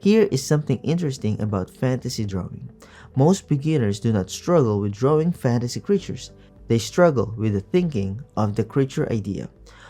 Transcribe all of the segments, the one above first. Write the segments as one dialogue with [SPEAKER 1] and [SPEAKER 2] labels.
[SPEAKER 1] Here is something interesting about fantasy drawing. Most beginners do not struggle with drawing fantasy creatures. They struggle with the thinking of the creature idea.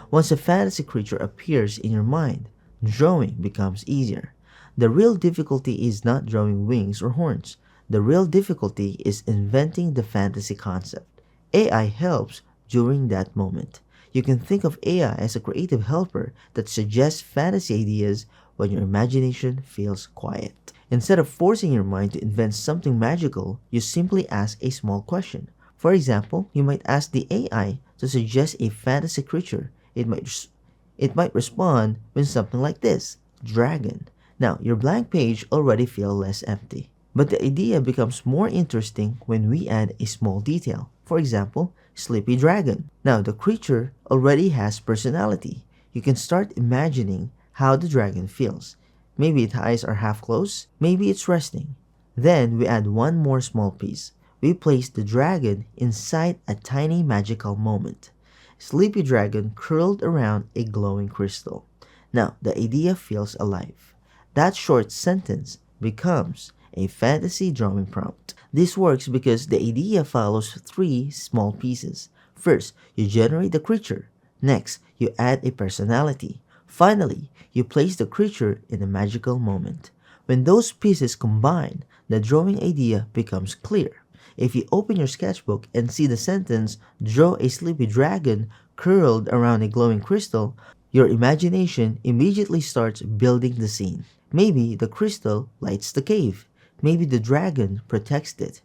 [SPEAKER 1] Once a fantasy creature appears in your mind, drawing becomes easier. The real difficulty is not drawing wings or horns. The real difficulty is inventing the fantasy concept. AI helps during that moment. You can think of AI as a creative helper that suggests fantasy ideas when your imagination feels quiet. Instead of forcing your mind to invent something magical, you simply ask a small question. For example, you might ask the AI to suggest a fantasy creature. It might respond with something like this: dragon. Now, your blank page already feels less empty. But the idea becomes more interesting when we add a small detail. For example, sleepy dragon. Now, the creature already has personality. You can start imagining how the dragon feels. Maybe its eyes are half closed, maybe it's resting. Then we add one more small piece. We place the dragon inside a tiny magical moment. Sleepy dragon curled around a glowing crystal. Now the idea feels alive. That short sentence becomes a fantasy drawing prompt. This works because the idea follows three small pieces. First, you generate the creature. Next, you add a personality. Finally, you place the creature in a magical moment. When those pieces combine, the drawing idea becomes clear. If you open your sketchbook and see the sentence, "Draw a sleepy dragon curled around a glowing crystal," your imagination immediately starts building the scene. Maybe the crystal lights the cave. Maybe the dragon protects it.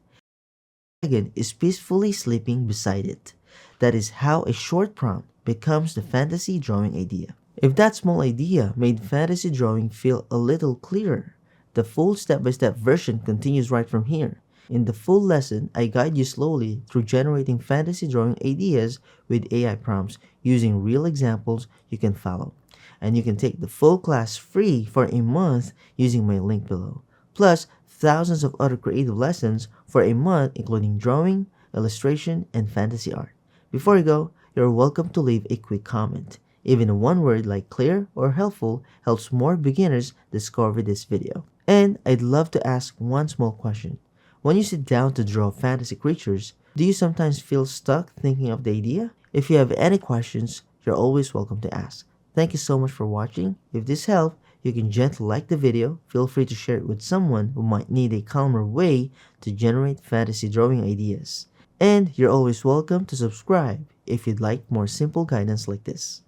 [SPEAKER 1] The dragon is peacefully sleeping beside it. That is how a short prompt becomes the fantasy drawing idea. If that small idea made fantasy drawing feel a little clearer, the full step-by-step version continues right from here. In the full lesson, I guide you slowly through generating fantasy drawing ideas with AI prompts using real examples you can follow. And you can take the full class free for a month using my link below. Plus, thousands of other creative lessons for a month including drawing, illustration, and fantasy art. Before you go, you're welcome to leave a quick comment. Even one word like clear or helpful helps more beginners discover this video. And I'd love to ask one small question. When you sit down to draw fantasy creatures, do you sometimes feel stuck thinking of the idea? If you have any questions, you're always welcome to ask. Thank you so much for watching. If this helped, you can gently like the video. Feel free to share it with someone who might need a calmer way to generate fantasy drawing ideas. And you're always welcome to subscribe if you'd like more simple guidance like this.